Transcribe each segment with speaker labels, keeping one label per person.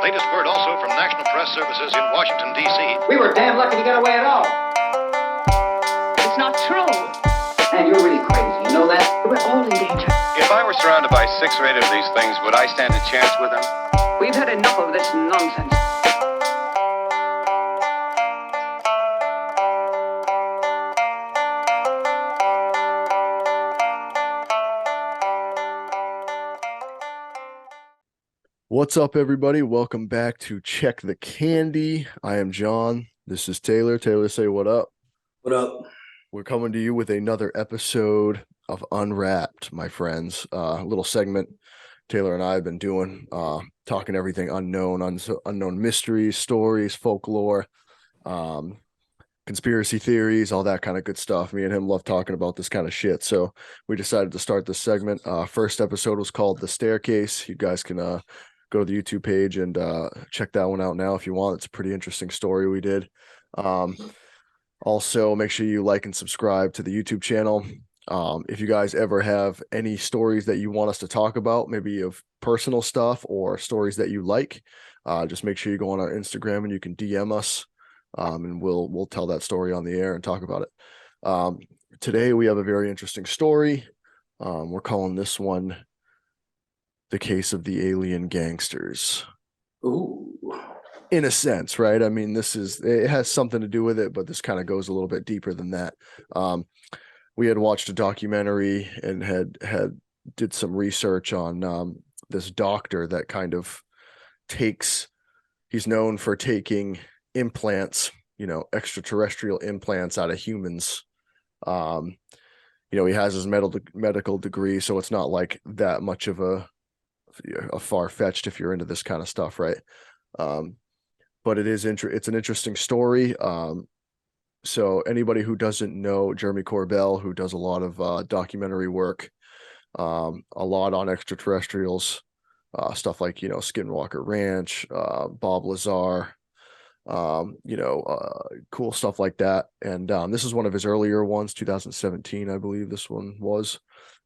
Speaker 1: Latest word also from National Press Services in Washington, D.C.
Speaker 2: We were damn lucky to get away at all.
Speaker 3: It's not true.
Speaker 2: Man, you're really crazy. You know that?
Speaker 3: We're all in danger.
Speaker 4: If I were surrounded by 6 or 8 of these things, would I stand a chance with them?
Speaker 3: We've had enough of this nonsense.
Speaker 5: What's up, everybody? Welcome back to Check the Candy. I am Jon. This is Taylor. Taylor, say what up.
Speaker 6: What up?
Speaker 5: We're coming to you with another episode of Unwrapped, my friends. A little segment Taylor and I have been doing, talking everything unknown mysteries, stories, folklore, conspiracy theories, all that kind of good stuff. Me and him love talking about this kind of shit. So we decided to start this segment. First episode was called The Staircase. You guys can go to the YouTube page and check that one out now if you want. It's a pretty interesting story we did. Also, make sure you like and subscribe to the YouTube channel. If you guys ever have any stories that you want us to talk about, maybe of personal stuff or stories that you like, just make sure you go on our Instagram and you can DM us, and we'll tell that story on the air and talk about it. Today we have a very interesting story. We're calling this one The Case of the Alien Gangsters.
Speaker 6: Ooh.
Speaker 5: In a sense, right? I mean, it has something to do with it, but this kind of goes a little bit deeper than that. We had watched a documentary and did some research on this doctor that kind of he's known for taking implants, extraterrestrial implants out of humans. He has his medical degree, so it's not like that much of a far-fetched if you're into this kind of stuff, right? But it's an interesting story. So anybody who doesn't know Jeremy Corbell, who does a lot of documentary work, a lot on extraterrestrials, stuff like Skinwalker Ranch, Bob Lazar, cool stuff like that. And this is one of his earlier ones, 2017, I believe this one was.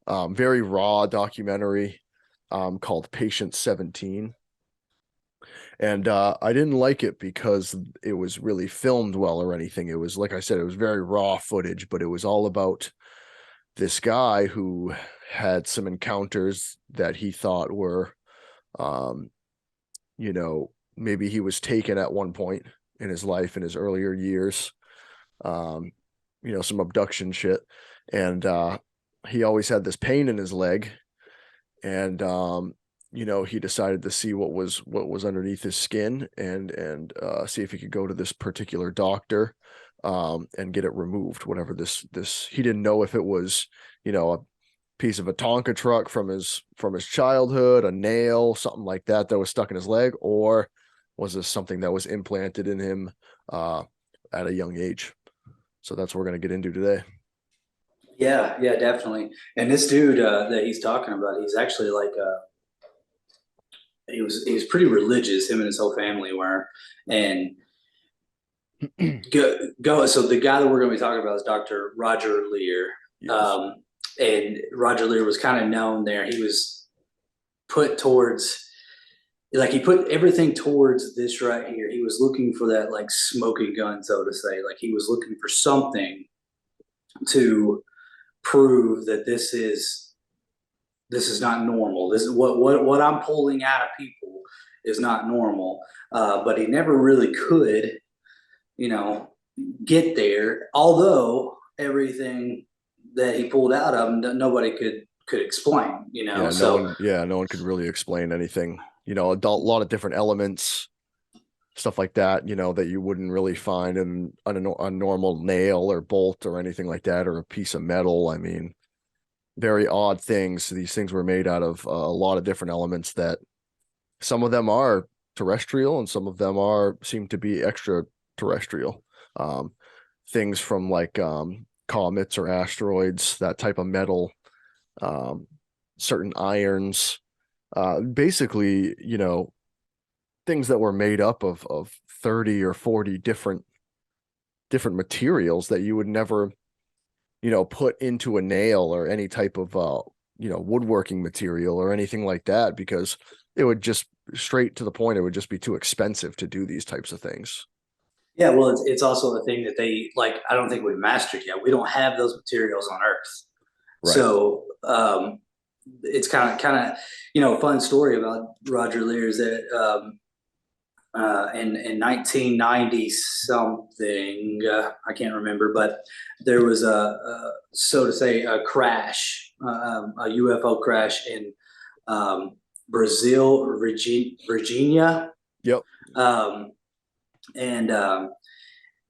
Speaker 5: Very raw documentary called Patient 17. And I didn't like it because it was really filmed well or anything. It was, like I said, it was very raw footage, but it was all about this guy who had some encounters that he thought were, maybe he was taken at one point in his life in his earlier years, some abduction shit. And he always had this pain in his leg. And he decided to see what was underneath his skin and see if he could go to this particular doctor and get it removed, whatever this he didn't know if it was a piece of a Tonka truck from his childhood, a nail, something like that was stuck in his leg, or was this something that was implanted in him at a young age. So that's what we're going to get into today.
Speaker 6: Yeah, definitely. And this dude that he's talking about, he's actually like he was pretty religious. Him and his whole family were. And so the guy that we're going to be talking about is Dr. Roger Leir. Yes. And Roger Leir was kind of known there. He was put towards, he put everything towards this right here. He was looking for that like smoking gun, so to say. Like he was looking for something to prove that this is not normal. This is what I'm pulling out of people is not normal. But he never really could, get there. Although everything that he pulled out of him, nobody could explain.
Speaker 5: No one could really explain anything. A lot of different elements, stuff like that, that you wouldn't really find in a normal nail or bolt or anything like that, or a piece of metal. I mean, very odd things. These things were made out of a lot of different elements that some of them are terrestrial and some of them seem to be extraterrestrial. Things from like comets or asteroids, that type of metal, certain irons, basically, things that were made up of 30 or 40 different materials that you would never, put into a nail or any type of, woodworking material or anything like that, because it would just straight to the point. It would just be too expensive to do these types of things.
Speaker 6: Yeah, well, it's also a thing that they like. I don't think we've mastered yet. We don't have those materials on Earth,
Speaker 5: Right.
Speaker 6: so it's kind of a fun story about Roger Lear is that in 1990 something, I can't remember, but there was so to say a crash, a UFO crash in Brazil, Virginia.
Speaker 5: Yep.
Speaker 6: And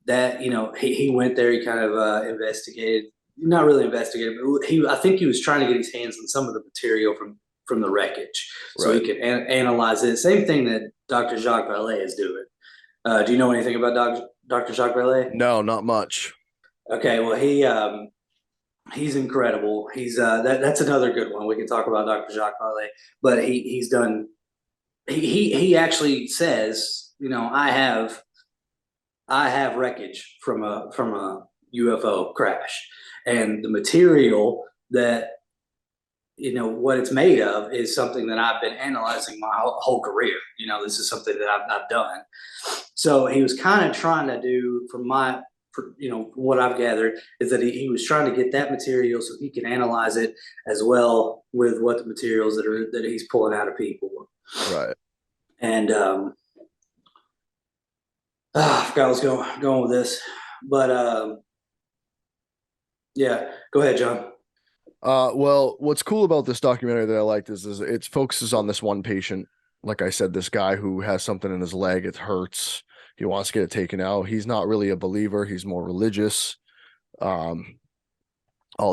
Speaker 6: that he went there. He kind of investigated, not really investigated, but I think he was trying to get his hands on some of the material from the wreckage, so he could analyze it. Same thing that Dr. Jacques Vallée is doing. Do you know anything about Dr. Jacques Vallée?
Speaker 5: No, not much.
Speaker 6: Okay, well he's incredible. He's that's another good one. We can talk about Dr. Jacques Vallée, but he's done. He actually says, I have wreckage from a UFO crash, and the material that what it's made of is something that I've been analyzing my whole career. This is something that I've done. So he was kind of trying to do, from what I've gathered, is that he was trying to get that material so he can analyze it as well with what the materials that he's pulling out of people.
Speaker 5: Right.
Speaker 6: And I forgot I was going with this, but yeah, go ahead, John.
Speaker 5: Well, what's cool about this documentary that I liked is it focuses on this one patient. Like I said, this guy who has something in his leg, it hurts. He wants to get it taken out. He's not really a believer. He's more religious, all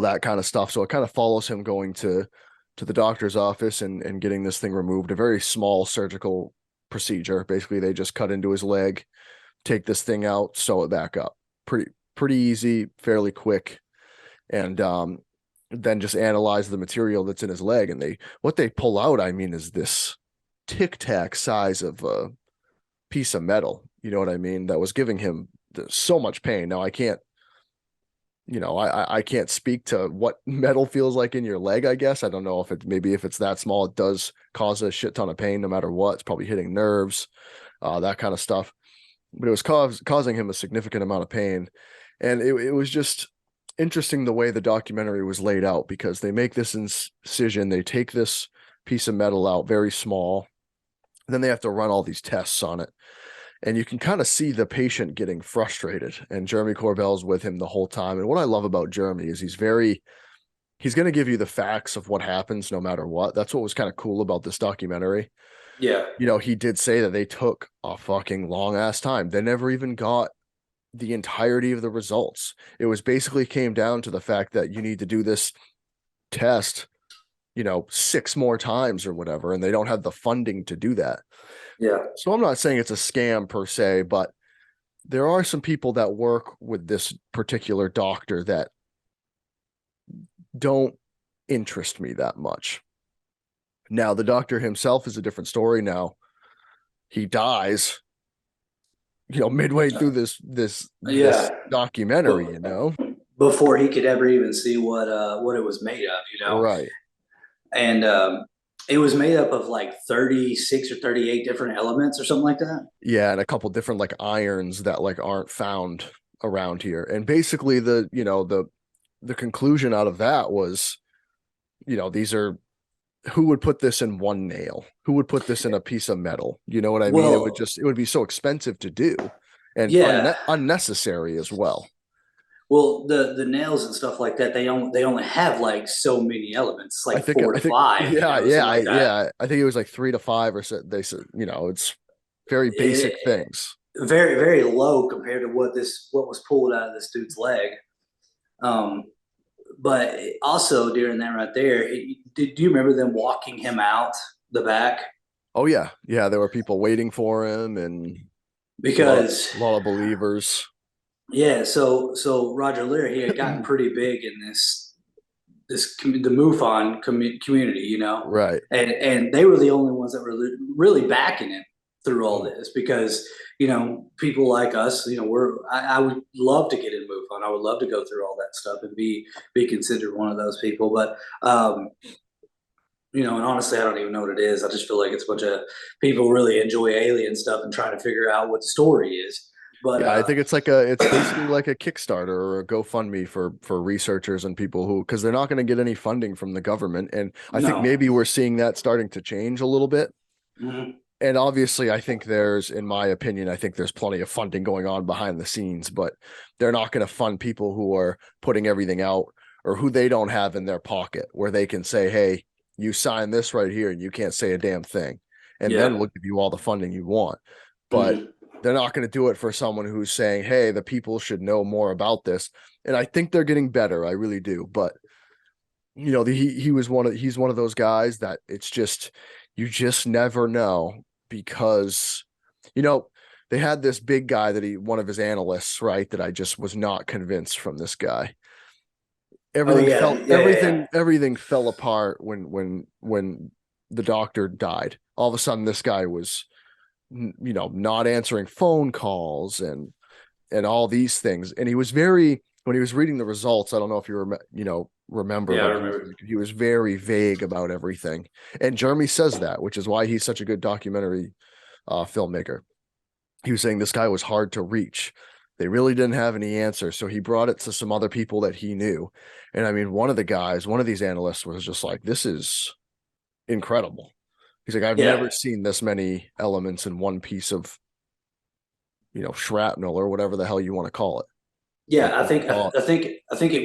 Speaker 5: that kind of stuff. So it kind of follows him going to the doctor's office and getting this thing removed, a very small surgical procedure. Basically, they just cut into his leg, take this thing out, sew it back up. Pretty easy, fairly quick. And then just analyze the material that's in his leg. And what they pull out, I mean, is this Tic Tac size of a piece of metal. You know what I mean? That was giving him so much pain. Now I can't, I can't speak to what metal feels like in your leg, I guess. I don't know if it's that small, it does cause a shit ton of pain no matter what. It's probably hitting nerves, that kind of stuff. But it was causing him a significant amount of pain. And it was just interesting the way the documentary was laid out, because they make this incision, they take this piece of metal out, very small, then they have to run all these tests on it. And you can kind of see the patient getting frustrated, and Jeremy Corbell's with him the whole time. And what I love about Jeremy is he's going to give you the facts of what happens no matter what. That's what was kind of cool about this documentary.
Speaker 6: Yeah.
Speaker 5: He did say that they took a fucking long ass time. They never even got the entirety of the results. It was basically came down to the fact that you need to do this test, 6 more times or whatever, and they don't have the funding to do that.
Speaker 6: Yeah.
Speaker 5: So I'm not saying it's a scam per se, but there are some people that work with this particular doctor that don't interest me that much. Now, the doctor himself is a different story. Now, he dies, midway through this documentary,
Speaker 6: before he could ever even see what it was made of,
Speaker 5: Right.
Speaker 6: And it was made up of like 36 or 38 different elements or something like that.
Speaker 5: Yeah, and a couple different like irons that like aren't found around here. And basically the conclusion out of that was, these are, who would put this in one nail? Who would put this in a piece of metal? You know what I mean? It would be so expensive to do, and unnecessary as well.
Speaker 6: Well, the nails and stuff like that, they only have like so many elements, like 4 to 5.
Speaker 5: Yeah. I think it was like 3 to 5 or so. They said, it's very basic things.
Speaker 6: Very, very low compared to what was pulled out of this dude's leg. But also during that right there, do you remember them walking him out the back?
Speaker 5: Oh yeah. There were people waiting for him, and
Speaker 6: because
Speaker 5: a lot of believers.
Speaker 6: Yeah, so Roger Lear, he had gotten pretty big in the MUFON community,
Speaker 5: Right?
Speaker 6: And they were the only ones that were really backing him through all this, because people like us, I would love to get in MUFON. I would love to go through all that stuff and be considered one of those people. But and honestly, I don't even know what it is. I just feel like it's a bunch of people really enjoy alien stuff and trying to figure out what the story is. But
Speaker 5: Yeah, I think it's basically like a Kickstarter or a GoFundMe for researchers and people who, because they're not going to get any funding from the government. And I think
Speaker 6: no.
Speaker 5: maybe we're seeing that starting to change a little bit.
Speaker 6: Mhm.
Speaker 5: And obviously, I think in my opinion, I think there's plenty of funding going on behind the scenes, but they're not going to fund people who are putting everything out or who they don't have in their pocket where they can say, hey, you sign this right here and you can't say a damn thing. And then we'll give you all the funding you want. But they're not going to do it for someone who's saying, hey, the people should know more about this. And I think they're getting better. I really do. But, he's one of those guys that it's just, you just never know because, they had this big guy one of his analysts, right, that I just was not convinced from this guy. Everything fell apart when the doctor died. All of a sudden, this guy was, not answering phone calls and all these things. And he was when he was reading the results, I don't know if you remember,
Speaker 6: Yeah, I
Speaker 5: but
Speaker 6: remember.
Speaker 5: he was very vague about everything. And Jeremy says that, which is why he's such a good documentary filmmaker. He was saying this guy was hard to reach. They really didn't have any answers. So he brought it to some other people that he knew. And I mean, one of these analysts was just like, this is incredible. He's like, I've never seen this many elements in one piece of, shrapnel or whatever the hell you want to call it.
Speaker 6: Yeah, I think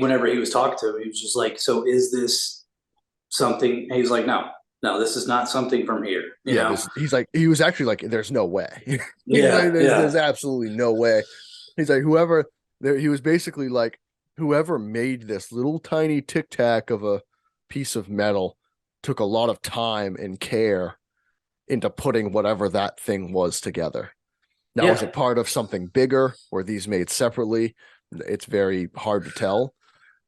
Speaker 6: whenever he was talking to him, he was just like, so is this something? And he's like, no, this is not something from here.
Speaker 5: He's like, he was actually like, there's no way. There's absolutely no way. He's like, he was basically like, whoever made this little tiny tic tac of a piece of metal took a lot of time and care into putting whatever that thing was together. Now, is it part of something bigger or these made separately? It's very hard to tell.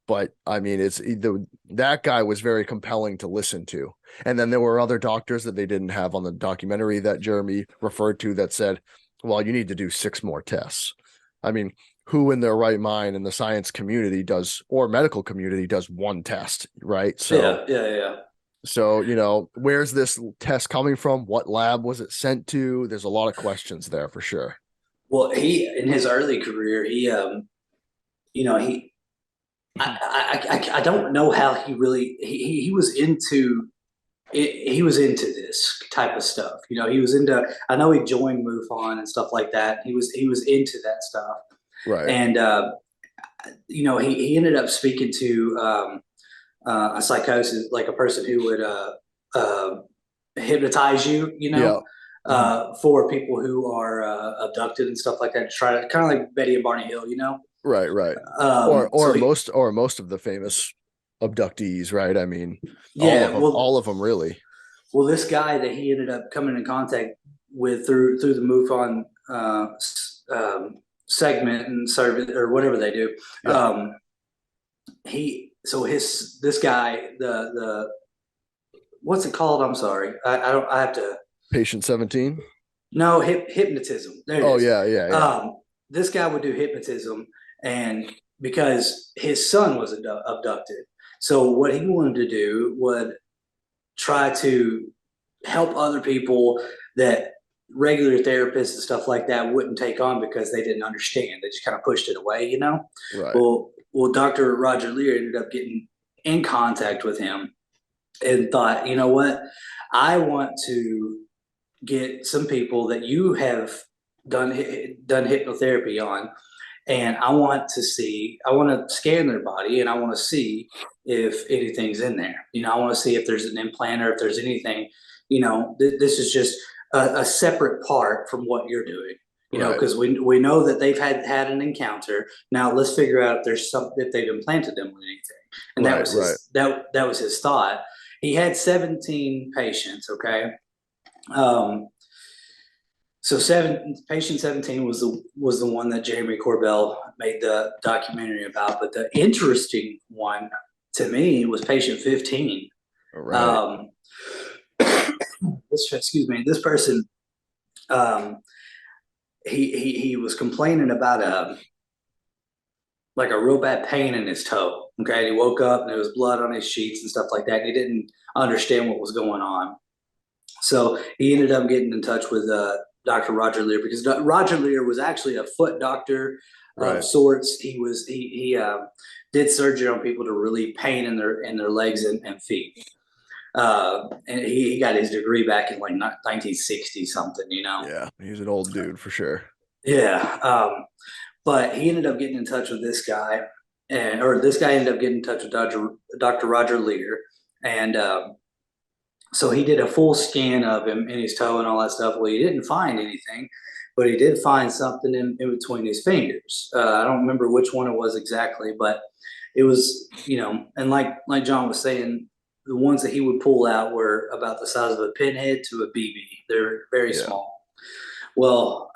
Speaker 5: But I mean, that guy was very compelling to listen to. And then there were other doctors that they didn't have on the documentary that Jeremy referred to that said, well, you need to do 6 more tests. I mean, who in their right mind in the science community or medical community does 1 test, right? So, So, where's this test coming from? What lab was it sent to? There's a lot of questions there for sure.
Speaker 6: Well, in his early career, I don't know how he really he was into it. He was into this type of stuff. He was into. I know he joined MUFON and stuff like that. He was into that stuff.
Speaker 5: Right.
Speaker 6: And he ended up speaking to a psychosis, like a person who would hypnotize you. For people who are abducted and stuff like that, to try to kind of like Betty and Barney Hill.
Speaker 5: Right. Or most of the famous abductees, right? I mean, all of them really.
Speaker 6: Well, this guy that he ended up coming in contact with through the MUFON segment and service or whatever they do, this guy, the what's it called? I'm sorry, I have to.
Speaker 5: Patient 17.
Speaker 6: No, hypnotism. There it is.
Speaker 5: Yeah.
Speaker 6: This guy would do hypnotism, and because his son was abducted, so what he wanted to do would try to help other people that regular therapists and stuff like that wouldn't take on because they didn't understand. They just kind of pushed it away,
Speaker 5: Right.
Speaker 6: Well, Dr. Roger Leir ended up getting in contact with him and thought, you know what, I want to get some people that you have done hypnotherapy on, and I want to scan their body, and I want to see if anything's in there. I want to see if there's an implant or if there's anything. This is just a separate part from what you're doing. Because we know that they've had an encounter. Now let's figure out if they've implanted them with anything. And that was his thought. He had 17 patients. Okay. So patient 17 was the one that Jeremy Corbell made the documentary about. But the interesting one to me was patient 15.
Speaker 5: Right.
Speaker 6: This person, he was complaining about like a real bad pain in his toe. Okay. And he woke up and there was blood on his sheets and stuff like that. And he didn't understand what was going on. So he ended up getting in touch with Dr. Roger Lear, because Roger Lear was actually a foot doctor of sorts. He did surgery on people to relieve pain in their legs and feet. And he got his degree back in like 1960 something, you know?
Speaker 5: Yeah, he's an old dude for sure.
Speaker 6: Yeah. But he ended up getting in touch with this guy, or this guy ended up getting in touch with Dr. Roger Lear. And so he did a full scan of him in his toe and all that stuff. Well, he didn't find anything, but he did find something in between his fingers. I don't remember which one it was exactly, but it was, you know, and like John was saying, the ones that he would pull out were about the size of a pinhead to a BB. They're very small. Well,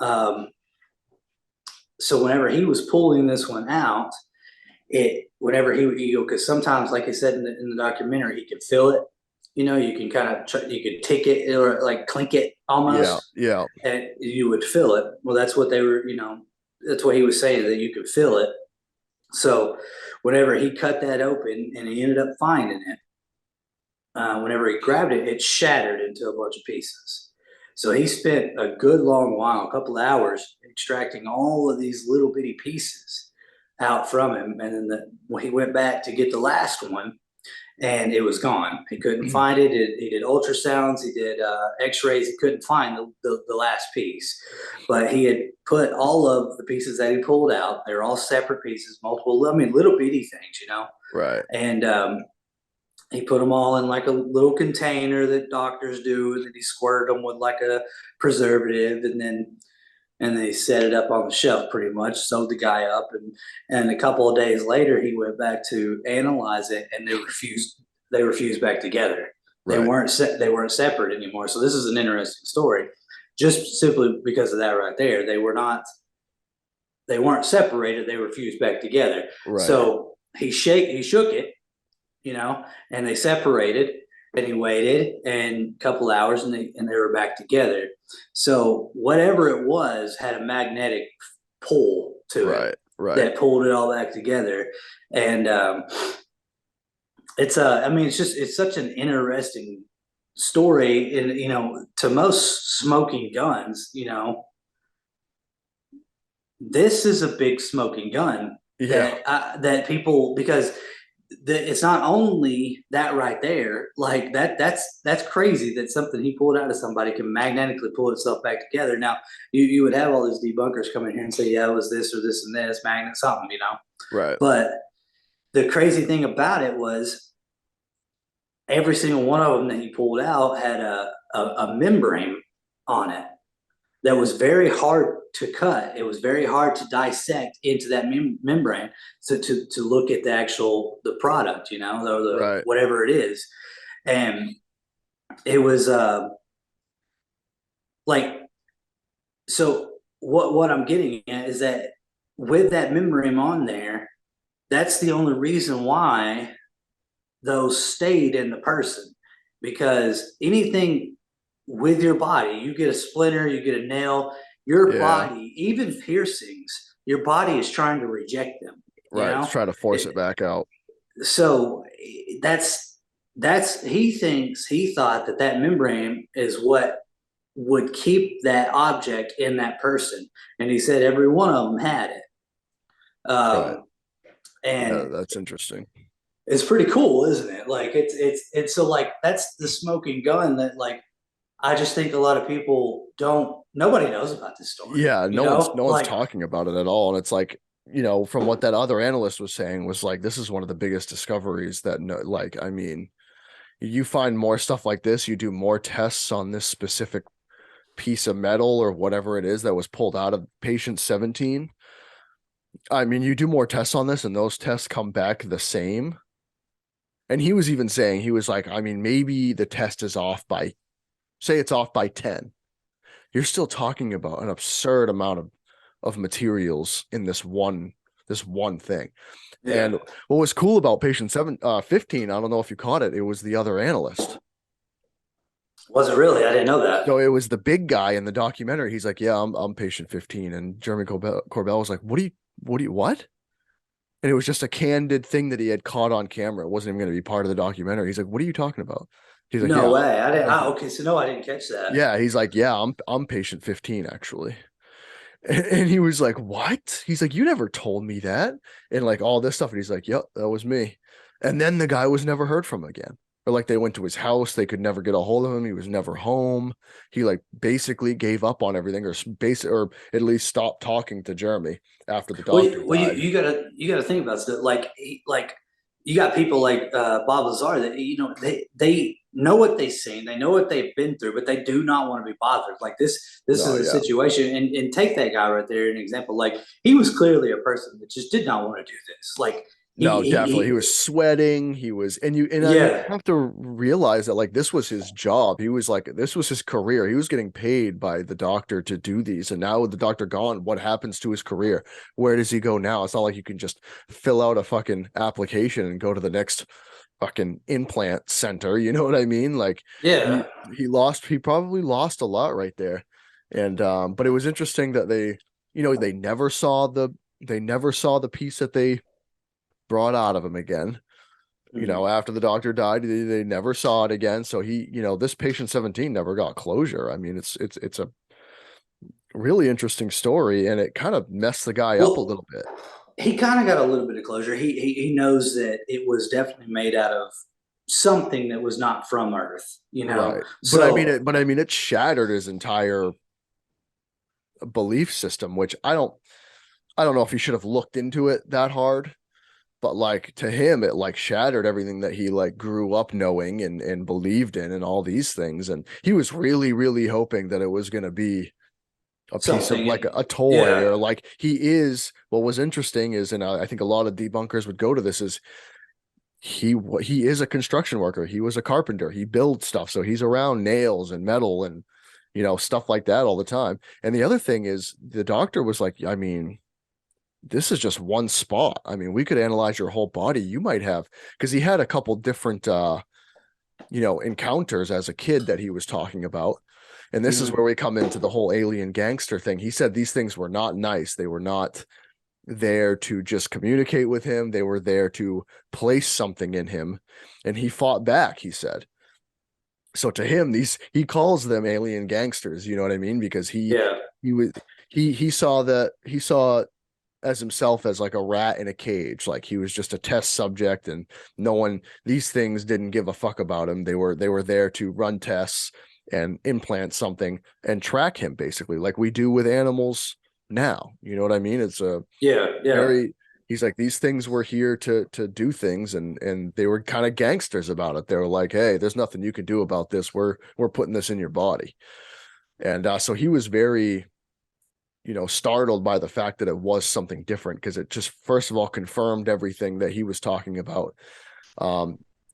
Speaker 6: so whenever he was pulling this one out, whenever he because sometimes, like I said in the documentary, he could feel it. You know, you can kind of you could tick it or like clink it almost.
Speaker 5: Yeah.
Speaker 6: And you would feel it. Well, that's what they were, you know, that's what he was saying, that you could feel it. So whenever he cut that open and he ended up finding it, whenever he grabbed it, it shattered into a bunch of pieces. So he spent a good long while, a couple of hours, extracting all of these little bitty pieces out from him. And then he went back to get the last one, and it was gone. He couldn't find it. He did ultrasounds. He did x-rays. He couldn't find the last piece. But he had put all of the pieces that he pulled out. They were all separate pieces, multiple, I mean, little bitty things, you know?
Speaker 5: Right.
Speaker 6: And he put them all in like a little container that doctors do, and then he squirted them with like a preservative, and then they set it up on the shelf, pretty much sewed the guy up, and a couple of days later he went back to analyze it, and they refused back together. Right. They weren't separate anymore. So this is an interesting story, just simply because of that right there. They weren't separated. They were fused back together. Right. So he shook it, you know, and they separated, and he waited and a couple hours, and they were back together. So whatever it was had a magnetic pull to it that pulled it all back together. And it's such an interesting story. And, you know, to most smoking guns, you know, this is a big smoking gun that people, because it's not only that right there, like that's crazy that something he pulled out of somebody can magnetically pull itself back together. Now you would have all these debunkers come in here and say, yeah, it was this or this and this magnet something, you know? Right. But the crazy thing about it was every single one of them that he pulled out had a membrane on it that was very hard to cut. It was very hard to dissect into that membrane to look at the product, you know, or whatever it is. And it was so what I'm getting at is that with that membrane on there, that's the only reason why those stayed in the person, because anything with your body, you get a splinter, you get a nail, your body, even piercings, your body is trying to reject them.
Speaker 5: Right. It's trying to force it back out.
Speaker 6: So he thought that membrane is what would keep that object in that person. And he said every one of them had it. And
Speaker 5: that's interesting.
Speaker 6: It's pretty cool, isn't it? Like it's so like, that's the smoking gun that, like, I just think a lot of people nobody knows about this story.
Speaker 5: Yeah, no one's talking about it at all. And it's like, you know, from what that other analyst was saying, was like, this is one of the biggest discoveries that, like, I mean, you find more stuff like this, you do more tests on this specific piece of metal or whatever it is that was pulled out of patient 17. I mean, you do more tests on this and those tests come back the same. And he was even saying, he was like, I mean, maybe the test is off by, say it's off by 10. You're still talking about an absurd amount of materials in this one thing. Yeah. And what was cool about patient 15, I don't know if you caught it, it was the other analyst.
Speaker 6: Was it really? I didn't know that.
Speaker 5: So it was the big guy in the documentary. He's like, yeah, I'm patient 15. And Jeremy Corbell was like, what? And it was just a candid thing that he had caught on camera. It wasn't even going to be part of the documentary. He's like, "What are you talking about?" He's like,
Speaker 6: No
Speaker 5: "Yeah,
Speaker 6: way. I didn't. Okay, so no, I didn't catch that.
Speaker 5: yeah." He's like, "Yeah, I'm patient 15 actually." And he was like, "What?" He's like, "You never told me that." And like all this stuff. And he's like, "Yep, that was me." And then the guy was never heard from again. Or like they went to his house, they could never get a hold of him. He was never home. He like basically gave up on everything, or at least stopped talking to Jeremy after the doctor died.
Speaker 6: You gotta think about it. Like you got people like Bob Lazar that they know what they've seen, they know what they've been through, but they do not want to be bothered. Like this
Speaker 5: No,
Speaker 6: is a
Speaker 5: yeah.
Speaker 6: situation, and take that guy right there an example. Like he was clearly a person that just did not want to do this. Like
Speaker 5: No, definitely. He was sweating. He was, and you
Speaker 6: yeah.
Speaker 5: have to realize that like this was his job. He was like, this was his career. He was getting paid by the doctor to do these. And now with the doctor gone, what happens to his career? Where does he go now? It's not like you can just fill out a fucking application and go to the next fucking implant center. You know what I mean? Like
Speaker 6: Yeah.
Speaker 5: he probably lost a lot right there. And, but it was interesting that they never saw the piece that they brought out of him again. After the doctor died, they never saw it again. So this patient 17 never got closure. I mean, it's a really interesting story, and it kind of messed the guy up a little bit.
Speaker 6: He kind of got a little bit of closure. He knows that it was definitely made out of something that was not from Earth,
Speaker 5: Right.
Speaker 6: So
Speaker 5: But I mean, it shattered his entire belief system, which I don't know if he should have looked into it that hard. But like to him, it like shattered everything that he like grew up knowing and believed in and all these things. And he was really, really hoping that it was going to be a piece of like a toy or like what was interesting is, and I think a lot of debunkers would go to this, is he is a construction worker. He was a carpenter. He builds stuff. So he's around nails and metal and, stuff like that all the time. And the other thing is the doctor was like, I mean, this is just one spot. I mean, we could analyze your whole body. You might have, because he had a couple different, encounters as a kid that he was talking about. And this is where we come into the whole alien gangster thing. He said these things were not nice. They were not there to just communicate with him. They were there to place something in him. And he fought back, he said. So to him, he calls them alien gangsters, you know what I mean? Because he saw as himself as like a rat in a cage. Like he was just a test subject, and these things didn't give a fuck about him. They were there to run tests and implant something and track him, basically, like we do with animals now. You know what I mean? It's he's like, these things were here to do things, and they were kind of gangsters about it. They were like, hey, there's nothing you can do about this. We're putting this in your body. And so he was very startled by the fact that it was something different, because it just first of all confirmed everything that he was talking about.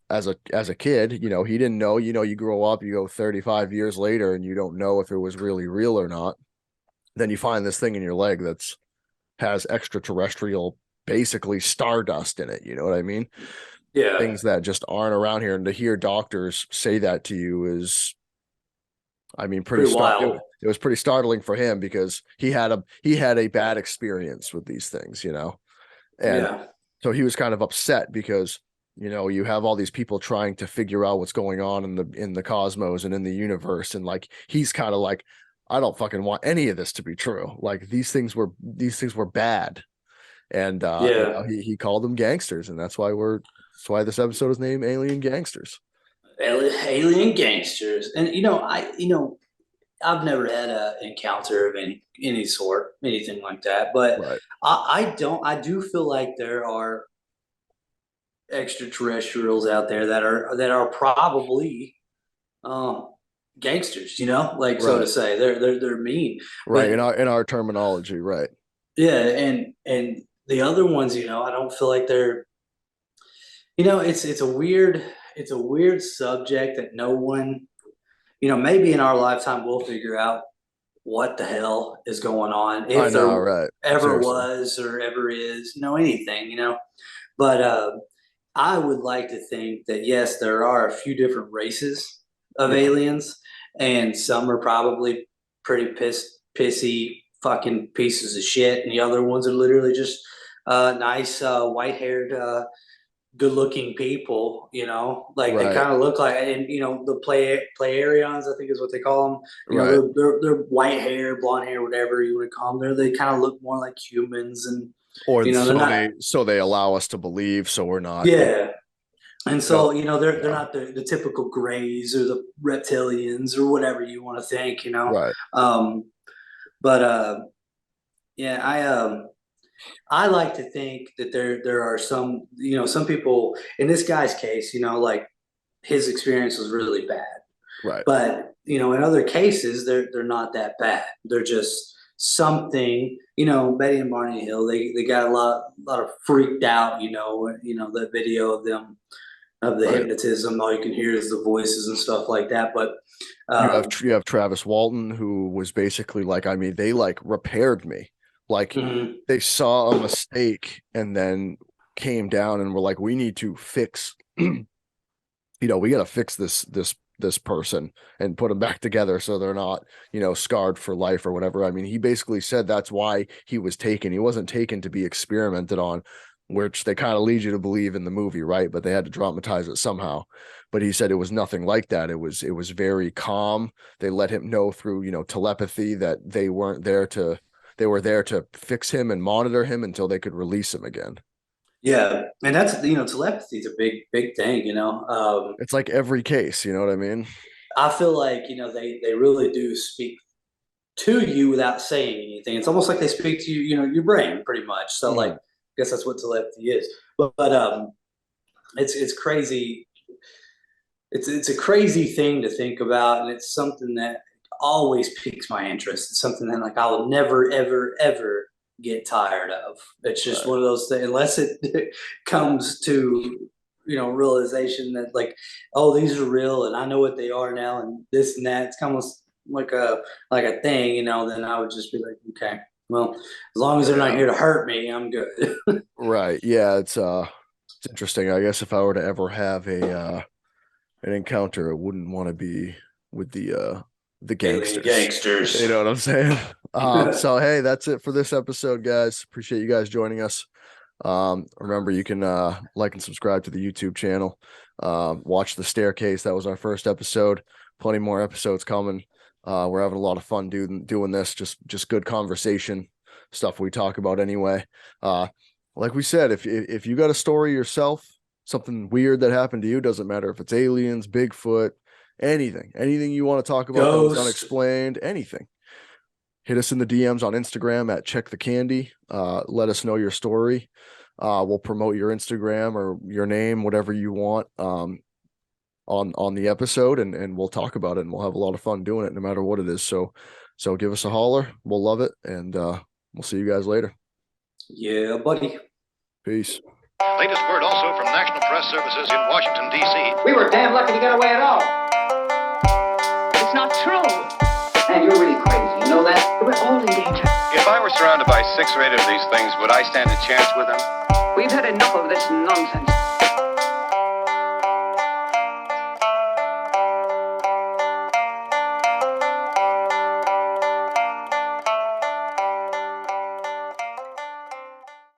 Speaker 5: As a kid, he didn't know. You grow up, you go 35 years later, and you don't know if it was really real or not. Then you find this thing in your leg has extraterrestrial, basically stardust in it. You know what I mean?
Speaker 6: Yeah.
Speaker 5: Things that just aren't around here, and to hear doctors say that to you is, I mean, pretty wild. It was pretty startling for him, because he had a bad experience with these things, and so he was kind of upset because you have all these people trying to figure out what's going on in the cosmos and in the universe, and like he's kind of like, I don't fucking want any of this to be true. Like these things were bad, and he called them gangsters, and that's why this episode is named Alien Gangsters.
Speaker 6: Alien Gangsters. And I've never had an encounter of any sort, anything like that. But
Speaker 5: right.
Speaker 6: I do feel like there are extraterrestrials out there that are probably gangsters, like, so to say. They're mean.
Speaker 5: Right.
Speaker 6: But,
Speaker 5: in our terminology, right.
Speaker 6: Yeah, and the other ones, I don't feel like they're, it's a weird subject that no one, maybe in our lifetime we'll figure out what the hell is going on, if there ever Seriously. Was or ever is, anything, But I would like to think that, yes, there are a few different races of aliens, and some are probably pretty pissy fucking pieces of shit, and the other ones are literally just nice white-haired, good-looking people. You know, like
Speaker 5: Right.
Speaker 6: they kind of look like, and you know, the Pleiadians, I think is what they call them. You
Speaker 5: Right.
Speaker 6: know, they're white hair, blonde hair, whatever you want to call them. They kind of look more like humans, and
Speaker 5: Or
Speaker 6: you know,
Speaker 5: so
Speaker 6: they're not.
Speaker 5: they allow us to believe, so we're not.
Speaker 6: Yeah. And so,
Speaker 5: No.
Speaker 6: you know, they're not the typical grays or the reptilians or whatever you want to think, you know.
Speaker 5: Right.
Speaker 6: But yeah, I like to think that there are some, you know, some people in this guy's case, you know, like his experience was really bad.
Speaker 5: Right.
Speaker 6: But, you know, in other cases, they're not that bad. They're just something, you know, Betty and Barney Hill, they got a lot of freaked out, you know, the video of them of the
Speaker 5: Right.
Speaker 6: hypnotism. All you can hear is the voices and stuff like that. But
Speaker 5: You have Travis Walton, who was basically like, I mean, they like repaired me. Like
Speaker 6: mhm.
Speaker 5: they saw a mistake and then came down and were like, we need to fix, you know, we got to fix this person and put them back together so they're not, you know, scarred for life or whatever. I mean, he basically said that's why he was taken. He wasn't taken to be experimented on, which they kind of lead you to believe in the movie, right? But they had to dramatize it somehow. But he said it was nothing like that. It was very calm. They let him know through, you know, telepathy that they were there to fix him and monitor him until they could release him again.
Speaker 6: Yeah, and that's, you know, telepathy is a big thing. You know,
Speaker 5: It's like every case, you know what I mean?
Speaker 6: I feel like, you know, they really do speak to you without saying anything. It's almost like they speak to you, you know, your brain pretty much. So like, I guess that's what telepathy is. But it's crazy. It's a crazy thing to think about, and it's something that always piques my interest. It's something that like I will never ever get tired of. It's just
Speaker 5: Right.
Speaker 6: one of those things, unless it comes to, you know, realization that like, oh, these are real and I know what they are now and this and that. It's almost like a thing, you know. Then I would just be like, okay, well, as long as they're not
Speaker 5: Yeah.
Speaker 6: here to hurt me, I'm good.
Speaker 5: Right. Yeah, it's interesting. I guess if I were to ever have an encounter, it wouldn't want to be with the
Speaker 6: Alien
Speaker 5: gangsters.
Speaker 6: gangsters.
Speaker 5: You know what I'm saying? So hey, that's it for this episode, guys. Appreciate you guys joining us. Remember, you can like and subscribe to the YouTube channel. Watch The Staircase. That was our first episode. Plenty more episodes coming. We're having a lot of fun doing this. Just good conversation stuff we talk about anyway. Like we said, if you got a story yourself, something weird that happened to you, doesn't matter if it's aliens, Bigfoot, anything you want to talk about that was
Speaker 6: Ghost.
Speaker 5: unexplained, anything. Hit us in the DMs on Instagram at Check the Candy. Let us know your story. We'll promote your Instagram or your name, whatever you want, on the episode, and we'll talk about it, and we'll have a lot of fun doing it no matter what it is. So give us a holler. We'll love it, and we'll see you guys later.
Speaker 6: Yeah, buddy.
Speaker 5: Peace.
Speaker 1: Latest word also from National Press Services in Washington, D.C.
Speaker 2: We were damn lucky to get away at all.
Speaker 3: It's not true.
Speaker 2: And you're really crazy. You know that?
Speaker 3: We're all in danger.
Speaker 4: If I were surrounded by 6 or 8 of these things, would I stand a chance with them?
Speaker 3: We've had enough of this nonsense.